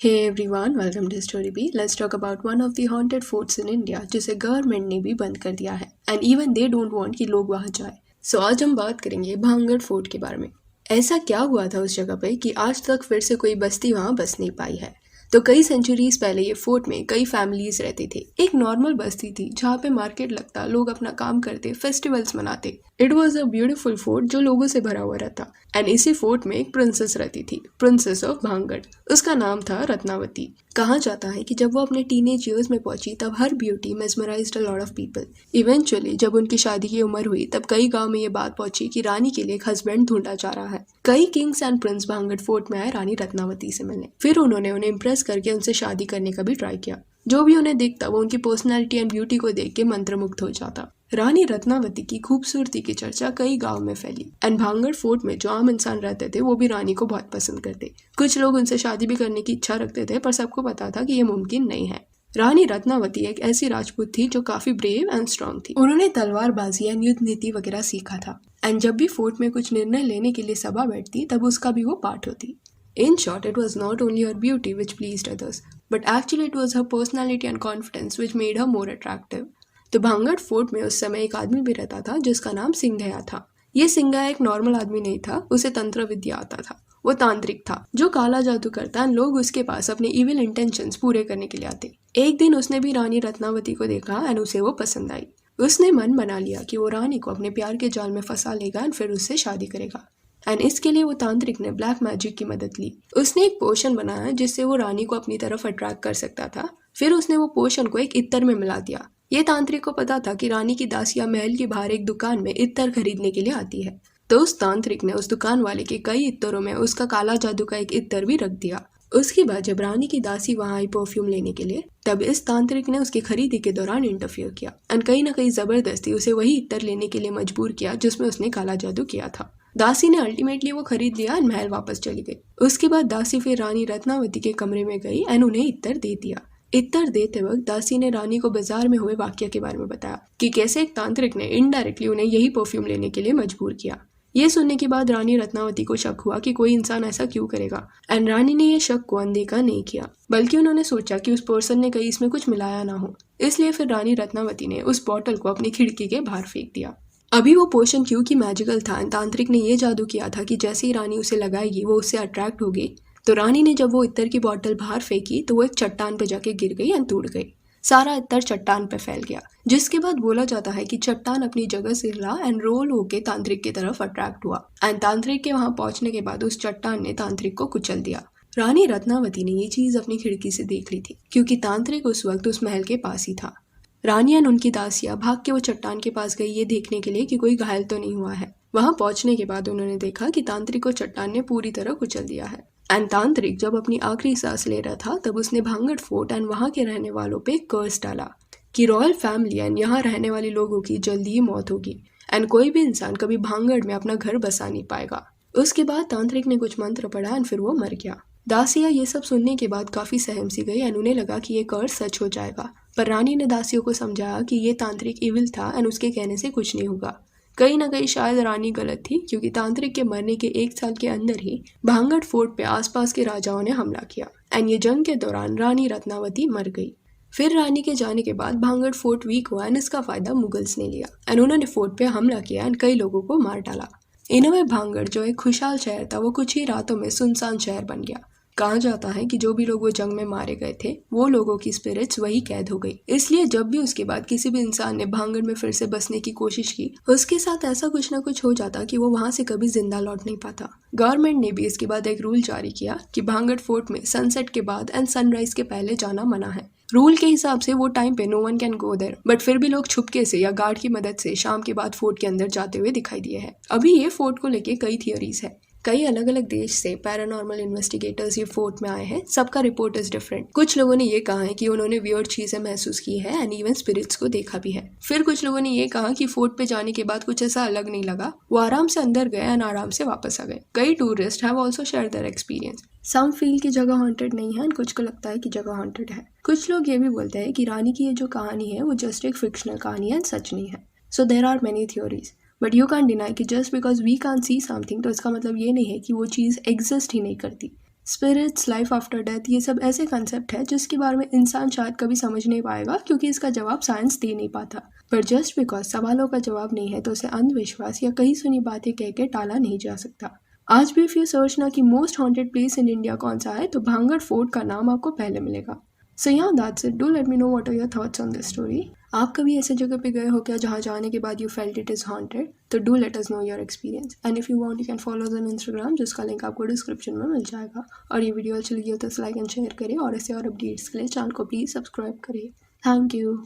Hey everyone, welcome to Story Bee. Let's talk about one of the haunted forts in India जिसे government ने भी बंद कर दिया है and even they don't want कि लोग वहां जाए। सो आज हम बात करेंगे भांगड़ फोर्ट के बारे में। ऐसा क्या हुआ था उस जगह पे कि आज तक फिर से कोई बस्ती वहां बस नहीं पाई है। तो कई सेंचुरीज पहले ये फोर्ट में कई फैमिलीज रहती थी। एक नॉर्मल बस्ती थी जहाँ पे मार्केट लगता, लोग अपना काम करते, फेस्टिवल्स मनाते। It was a beautiful fort जो लोगों से भरा हुआ रहता। एंड इसी फोर्ट में एक प्रिंसेस रहती थी, प्रिंसेस ऑफ भांगड़। उसका नाम था रत्नावती। कहा जाता है कि जब वो अपने टीनेज ईयर्स में पहुंची तब her beauty mesmerized a lot of people. Eventually जब उनकी शादी की उम्र हुई तब कई गांव में ये बात पहुंची कि रानी के लिए एक हस्बैंड ढूंढा जा रहा है। कई kings and prince Bhangarh fort में आए रानी रत्नावती से मिलने। फिर उन्होंने उन्हें इम्प्रेस करके उनसे शादी करने का भी ट्राई किया। जो भी उन्हें देखता वो उनकी पर्सनैलिटी एंड ब्यूटी को देख के मंत्रमुग्ध हो जाता। रानी रत्नावती की खूबसूरती की चर्चा कई गांव में फैली एंड भांगड़ फोर्ट में जो आम इंसान रहते थे वो भी रानी को बहुत पसंद करते। कुछ लोग उनसे शादी भी करने की इच्छा रखते थे पर सबको पता था कि ये मुमकिन नहीं है। रानी रत्नावती एक ऐसी राजपूत थी जो काफी ब्रेव एंड स्ट्रांग थी। उन्होंने तलवारबाजी एंड युद्ध नीति वगैरह सीखा था एंड जब भी फोर्ट में कुछ निर्णय लेने के लिए सभा बैठती तब उसका भी वो पार्ट होती। In short, it was not only her beauty which pleased others, but actually it was her personality and confidence which made her more attractive. तो भांगड़ फोर्ट में उस समय एक आदमी भी रहता था जिसका नाम सिंघया था। ये सिंघया एक नॉर्मल आदमी नहीं था, उसे तंत्र विद्या आता था। वो तांत्रिक था जो काला जादू करता है। लोग उसके पास अपने इविल इंटेंशंस पूरे करने के लिए आते। एक दिन उसने भी रानी रत्नावती को देखा एंड उसे वो पसंद आई। उसने मन बना लिया कि वो रानी को अपने प्यार के जाल में फंसा लेगा एंड फिर उससे शादी करेगा। एंड इसके लिए वो तांत्रिक ने ब्लैक मैजिक की मदद ली। उसने एक पोशन बनाया जिससे वो रानी को अपनी तरफ अट्रैक्ट कर सकता था। फिर उसने वो पोशन को एक इत्तर में मिला दिया। ये तांत्रिक को पता था कि रानी की दासियां महल के बाहर एक दुकान में इत्तर खरीदने के लिए आती है। तो उस तांत्रिक ने उस दुकान वाले के कई इत्तरों में उसका काला जादू का एक इत्तर भी रख दिया। उसके बाद जब रानी की दासी वहां आई परफ्यूम लेने के लिए तब इस तांत्रिक ने उसकी खरीदी के दौरान इंटरफियर किया एंड कहीं ना कहीं जबरदस्ती उसे वही इत्तर लेने के लिए मजबूर किया जिसमें उसने काला जादू किया था। दासी ने अल्टीमेटली वो खरीद लिया एंड महल वापस चली गई। उसके बाद दासी फिर रानी रत्नावती के कमरे में गई एंड उन्हें इत्तर दे दिया। इत्तर देते वक्त दासी ने रानी को बाजार में हुए वाकया के बारे में बताया कि कैसे एक तांत्रिक ने इनडायरेक्टली उन्हें यही परफ्यूम लेने के लिए मजबूर किया। ये सुनने के बाद रानी रत्नावती को शक हुआ कि कोई इंसान ऐसा क्यों करेगा एंड रानी ने ये शक को अनदेखा नहीं किया बल्कि उन्होंने सोचा कि उस पर्सन ने कहीं इसमें कुछ मिलाया ना हो। इसलिए फिर रानी रत्नावती ने उस बॉटल को अपनी खिड़की के बाहर फेंक दिया। अभी वो पोशन क्योंकि मैजिकल था एंड तांत्रिक ने ये जादू किया था कि जैसे ही रानी उसे लगाएगी वो उससे अट्रैक्ट होगी। तो रानी ने जब वो इत्तर की बॉटल बाहर फेंकी तो वो एक चट्टान पे जाके गिर गई एंड टूट गई। सारा इत्तर चट्टान पे फैल गया जिसके बाद बोला जाता है कि चट्टान अपनी जगह से हिला एंड रोल होके तांत्रिक की तरफ अट्रैक्ट हुआ एंड तांत्रिक के वहां पहुंचने के बाद उस चट्टान ने तांत्रिक को कुचल दिया। रानी रत्नावती ने ये चीज अपनी खिड़की से देख ली थी क्योंकि तांत्रिक उस वक्त उस महल के पास ही था। रानी और उनकी दासियां भाग के वो चट्टान के पास गई ये देखने के लिए कि कोई घायल तो नहीं हुआ है। वहां पहुंचने के बाद उन्होंने देखा कि तांत्रिक को चट्टान ने पूरी तरह कुचल दिया है एंड तांत्रिक जब अपनी आखिरी सांस ले रहा था तब उसने भांगड़ फोर्ट एंड वहां के रहने वालों पे कर्स डाला कि रॉयल फैमिली एंड यहाँ रहने वाले लोगों की जल्दी ही मौत होगी एंड कोई भी इंसान कभी भांगड़ में अपना घर बसा नहीं पाएगा। उसके बाद तांत्रिक ने कुछ मंत्र पढ़ा एंड फिर वो मर गया। दासियां ये सब सुनने के बाद काफी सहम सी गई एंड उन्हें लगा कि ये कर्स सच हो जाएगा। पर रानी ने दासियों को समझाया कि ये तांत्रिक इविल था एंड उसके कहने से कुछ नहीं होगा। कहीं ना कहीं शायद रानी गलत थी क्योंकि तांत्रिक के मरने के एक साल के अंदर ही भांगड़ फोर्ट पे आसपास के राजाओं ने हमला किया एंड ये जंग के दौरान रानी रत्नावती मर गई। फिर रानी के जाने के बाद भांगड़ फोर्ट वीक हुआ एंड इसका फायदा मुगल्स ने लिया एंड उन्होंने फोर्ट पे हमला किया एंड कई लोगों को मार डाला। इन अ वे भांगड़ जो एक खुशहाल शहर था वो कुछ ही रातों में सुनसान शहर बन गया। कहा जाता है कि जो भी लोग वो जंग में मारे गए थे वो लोगों की स्पिरिट्स वही कैद हो गई। इसलिए जब भी उसके बाद किसी भी इंसान ने भांगड़ में फिर से बसने की कोशिश की उसके साथ ऐसा कुछ ना कुछ हो जाता कि वो वहां से कभी जिंदा लौट नहीं पाता। गवर्नमेंट ने भी इसके बाद एक रूल जारी किया कि भांगड़ फोर्ट में सनसेट के बाद एंड सनराइज के पहले जाना मना है। रूल के हिसाब से वो टाइम पे no one can go there but फिर भी लोग छुपके से या गार्ड की मदद से शाम के बाद फोर्ट के अंदर जाते हुए दिखाई दिए हैं। अभी ये फोर्ट को लेके कई थियोरीज है। कई अलग अलग देश से पैरानॉर्मल इन्वेस्टिगेटर्स ये फोर्ट में आए हैं। सबका रिपोर्ट इज डिफरेंट। कुछ लोगों ने ये कहा है कि उन्होंने वियर्ड चीजें महसूस की है एंड इवन स्पिरिट्स को देखा भी है। फिर कुछ लोगों ने ये कहा कि फोर्ट पे जाने के बाद कुछ ऐसा अलग नहीं लगा, वो आराम से अंदर गए एंड आराम से वापस आ गए। कई tourist have also share their experience. Some feel की जगह हॉन्टेड नहीं है एंड कुछ को लगता है कि जगह हॉन्टेड है। कुछ लोग ये भी बोलते हैं कि रानी की ये जो कहानी है वो जस्ट एक फिक्शनल कहानी है, सच नहीं है। So there are many theories but you can deny कि just because we can see something तो इसका मतलब ये नहीं है कि वो चीज़ एग्जिस्ट ही नहीं करती। स्पिरिट्स, लाइफ आफ्टर डेथ, ये सब ऐसे कंसेप्ट है जिसके बारे में इंसान शायद कभी समझ नहीं पाएगा क्योंकि इसका जवाब साइंस दे नहीं पाता। पर जस्ट बिकॉज सवालों का जवाब नहीं है तो उसे अंधविश्वास या कहीं सुनी बातें कह के टाला नहीं जा सकता। आज भी इफ यू सर्च ना कि most haunted place in India कौन सा है तो भांगड़ फोर्ट का नाम आपको पहले मिलेगा। सो yeah, that's it. Do let me know what are your thoughts on this story. आप कभी ऐसे जगह पे गए हो क्या जहाँ जाने के बाद you felt it is haunted? तो do let us know your experience. And if you want, you can follow us on Instagram, जिसका लिंक आपको डिस्क्रिप्शन में मिल जाएगा। और ये वीडियो अच्छी लगी हो तो लाइक एंड शेयर करें और ऐसे और अपडेट्स के लिए चैनल को प्लीज़ सब्सक्राइब करें। Thank you.